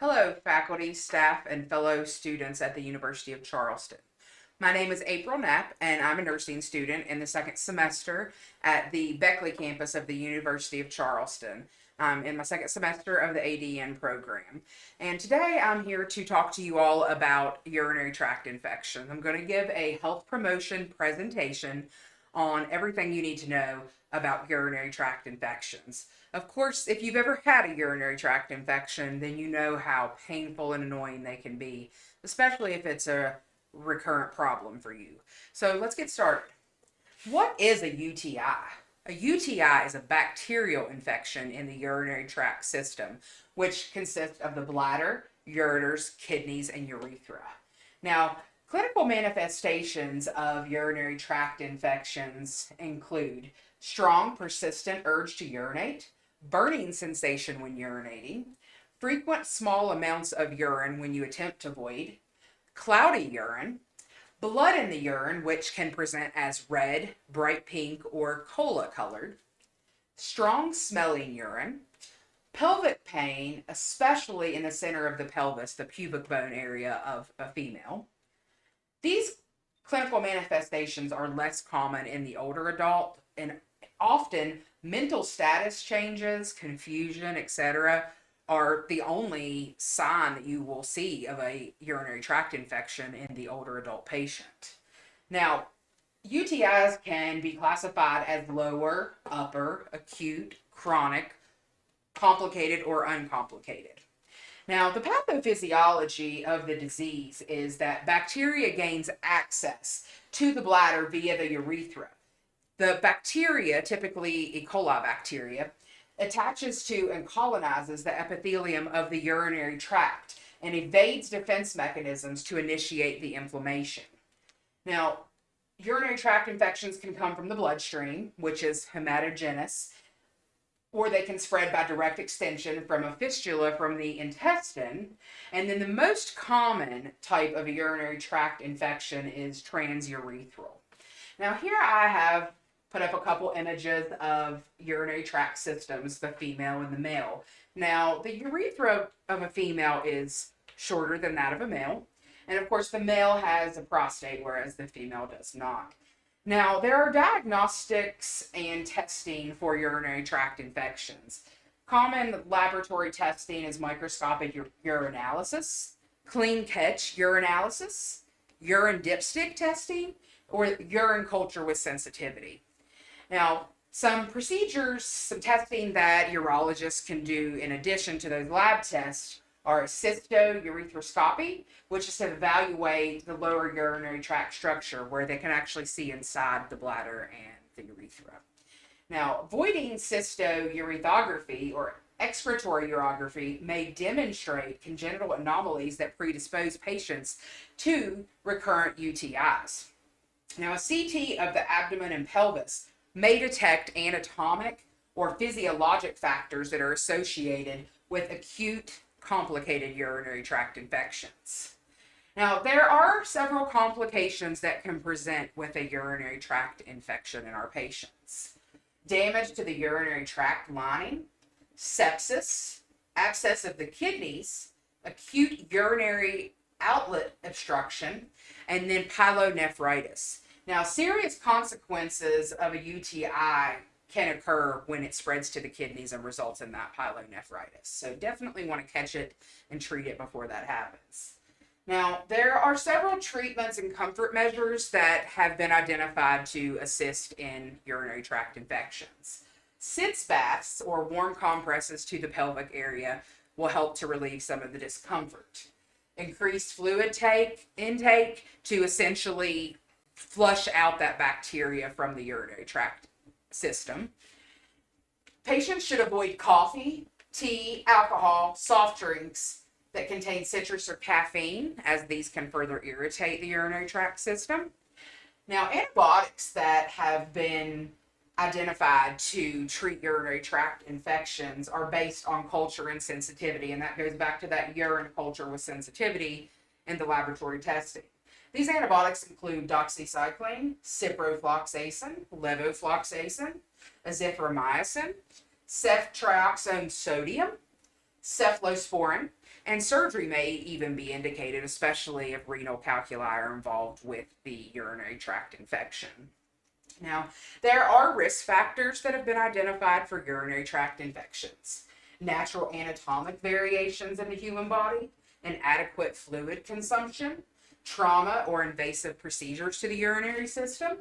Hello, faculty, staff, and fellow students at the University of Charleston. My name is April Knapp, and I'm a nursing student in the second semester at the Beckley campus of the University of Charleston. I'm in my second semester of the ADN program. And today I'm here to talk to you all about urinary tract infections. I'm going to give a health promotion presentation on everything you need to know about urinary tract infections. Of course, if you've ever had a urinary tract infection, then you know how painful and annoying they can be, especially if it's a recurrent problem for you. So let's get started. What is a UTI? A UTI is a bacterial infection in the urinary tract system, which consists of the bladder, ureters, kidneys, and urethra. Now, clinical manifestations of urinary tract infections include strong, persistent urge to urinate, burning sensation when urinating, frequent small amounts of urine when you attempt to void, cloudy urine, blood in the urine, which can present as red, bright pink, or cola colored, strong smelling urine, pelvic pain, especially in the center of the pelvis, the pubic bone area of a female. These clinical manifestations are less common in the older adult, and often mental status changes, confusion, etc., are the only sign that you will see of a urinary tract infection in the older adult patient. Now, UTIs can be classified as lower, upper, acute, chronic, complicated, or uncomplicated. Now, the pathophysiology of the disease is that bacteria gains access to the bladder via the urethra. The bacteria, typically E. coli bacteria, attaches to and colonizes the epithelium of the urinary tract and evades defense mechanisms to initiate the inflammation. Now, urinary tract infections can come from the bloodstream, which is hematogenous, or they can spread by direct extension from a fistula from the intestine. And then the most common type of a urinary tract infection is transurethral. Now, here I have put up a couple images of urinary tract systems, the female and the male. Now, the urethra of a female is shorter than that of a male. And of course, the male has a prostate, whereas the female does not. Now, there are diagnostics and testing for urinary tract infections. Common laboratory testing is microscopic urinalysis, clean catch urinalysis, urine dipstick testing, or urine culture with sensitivity. Now, some procedures, some testing that urologists can do in addition to those lab tests are cystourethropy, which is to evaluate the lower urinary tract structure where they can actually see inside the bladder and the urethra. Now, voiding cystourethropy or excretory urography may demonstrate congenital anomalies that predispose patients to recurrent UTIs. Now, a CT of the abdomen and pelvis may detect anatomic or physiologic factors that are associated with acute complicated urinary tract infections. Now, there are several complications that can present with a urinary tract infection in our patients. Damage to the urinary tract lining, sepsis, abscess of the kidneys, acute urinary outlet obstruction, and then pyelonephritis. Now, serious consequences of a UTI can occur when it spreads to the kidneys and results in that pyelonephritis. So definitely want to catch it and treat it before that happens. Now, there are several treatments and comfort measures that have been identified to assist in urinary tract infections. Sitz baths or warm compresses to the pelvic area will help to relieve some of the discomfort. Increased fluid intake to essentially flush out that bacteria from the urinary tract system. Patients should avoid coffee, tea, alcohol, soft drinks that contain citrus or caffeine, as these can further irritate the urinary tract system. Now, antibiotics that have been identified to treat urinary tract infections are based on culture and sensitivity, and that goes back to that urine culture with sensitivity in the laboratory testing. These antibiotics include doxycycline, ciprofloxacin, levofloxacin, azithromycin, ceftriaxone sodium, cephalosporin, and surgery may even be indicated, especially if renal calculi are involved with the urinary tract infection. Now, there are risk factors that have been identified for urinary tract infections. Natural anatomic variations in the human body, inadequate fluid consumption, trauma or invasive procedures to the urinary system,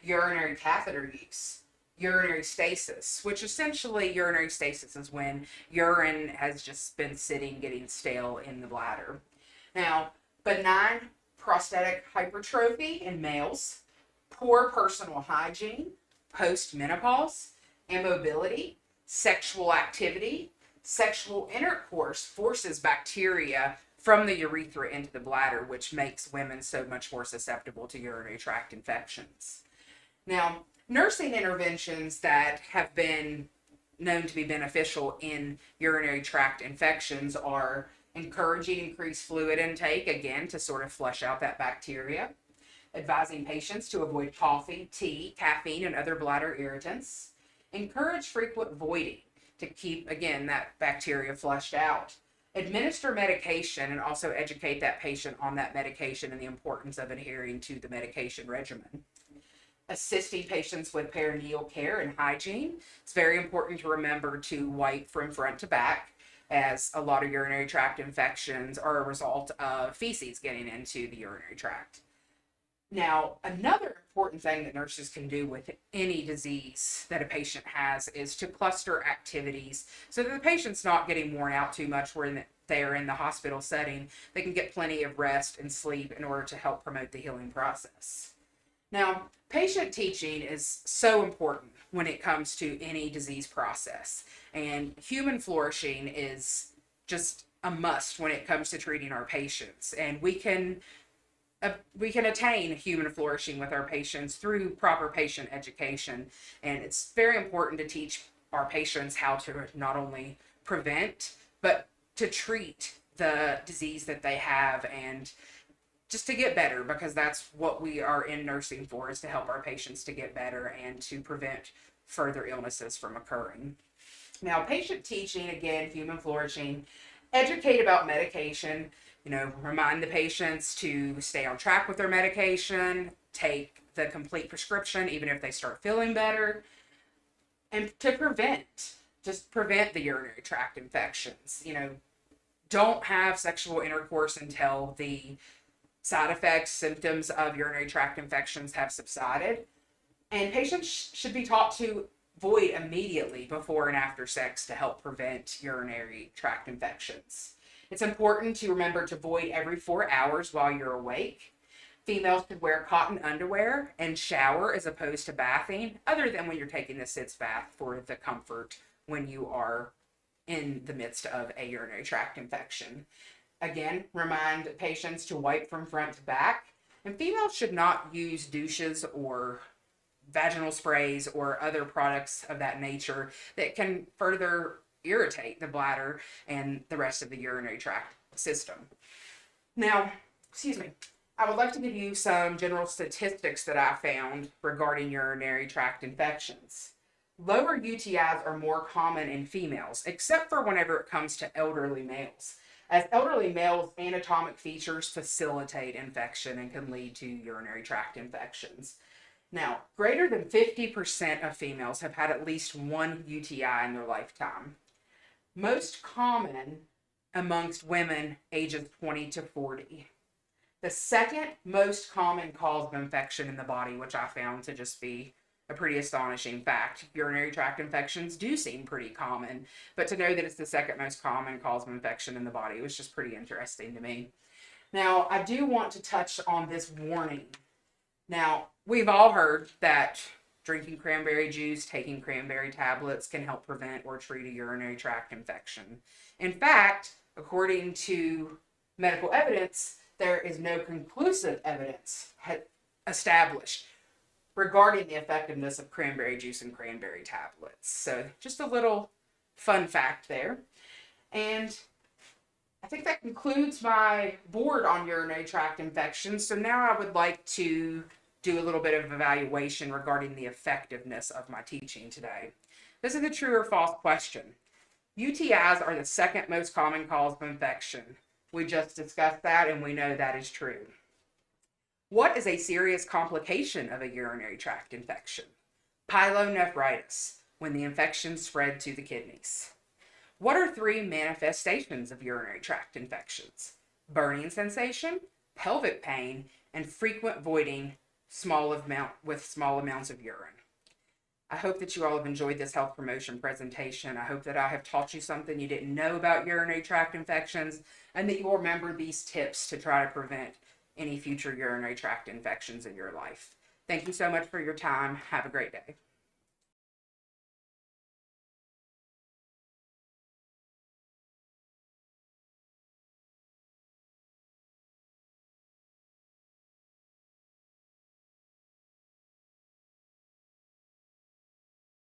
urinary catheter use, urinary stasis, which essentially urinary stasis is when urine has just been sitting getting stale in the bladder. Now, benign prostatic hypertrophy in males, poor personal hygiene, postmenopause, immobility, sexual activity, sexual intercourse forces bacteria from the urethra into the bladder, which makes women so much more susceptible to urinary tract infections. Now, nursing interventions that have been known to be beneficial in urinary tract infections are encouraging increased fluid intake, again, to sort of flush out that bacteria, advising patients to avoid coffee, tea, caffeine, and other bladder irritants, encourage frequent voiding to keep, again, that bacteria flushed out, administer medication, and also educate that patient on that medication and the importance of adhering to the medication regimen. Assisting patients with perineal care and hygiene. It's very important to remember to wipe from front to back, as a lot of urinary tract infections are a result of feces getting into the urinary tract. Now, another important thing that nurses can do with any disease that a patient has is to cluster activities so that the patient's not getting worn out too much when they're in the hospital setting. They can get plenty of rest and sleep in order to help promote the healing process. Now, patient teaching is so important when it comes to any disease process, and human flourishing is just a must when it comes to treating our patients. And we can attain human flourishing with our patients through proper patient education. And it's very important to teach our patients how to not only prevent, but to treat the disease that they have, and just to get better, because that's what we are in nursing for, is to help our patients to get better and to prevent further illnesses from occurring. Now, patient teaching, again, human flourishing, educate about medication, remind the patients to stay on track with their medication, take the complete prescription even if they start feeling better, and to prevent the urinary tract infections. Don't have sexual intercourse until the side effects, symptoms of urinary tract infections have subsided. And patients should be taught to void immediately before and after sex to help prevent urinary tract infections. It's important to remember to void every 4 hours while you're awake. Females should wear cotton underwear and shower as opposed to bathing, other than when you're taking the sitz bath for the comfort when you are in the midst of a urinary tract infection. Again, remind patients to wipe from front to back. And females should not use douches or vaginal sprays or other products of that nature that can further irritate the bladder and the rest of the urinary tract system. Now, I would like to give you some general statistics that I found regarding urinary tract infections. Lower UTIs are more common in females, except for whenever it comes to elderly males, as elderly males' anatomic features facilitate infection and can lead to urinary tract infections. Now, greater than 50% of females have had at least one UTI in their lifetime. Most common amongst women ages 20 to 40. The second most common cause of infection in the body, which I found to just be a pretty astonishing fact. Urinary tract infections do seem pretty common, but to know that it's the second most common cause of infection in the body was just pretty interesting to me. Now, I do want to touch on this warning. Now, we've all heard that drinking cranberry juice, taking cranberry tablets can help prevent or treat a urinary tract infection. In fact, according to medical evidence, there is no conclusive evidence established regarding the effectiveness of cranberry juice and cranberry tablets. So just a little fun fact there. And I think that concludes my board on urinary tract infections. So now I would like to do a little bit of evaluation regarding the effectiveness of my teaching today. This is a true or false question. UTIs are the second most common cause of infection. We just discussed that and we know that is true. What is a serious complication of a urinary tract infection? Pyelonephritis, when the infection spread to the kidneys. What are three manifestations of urinary tract infections? Burning sensation, pelvic pain, and frequent voiding with small amounts of urine. I hope that you all have enjoyed this health promotion presentation. I hope that I have taught you something you didn't know about urinary tract infections and that you will remember these tips to try to prevent any future urinary tract infections in your life. Thank you so much for your time. Have a great day.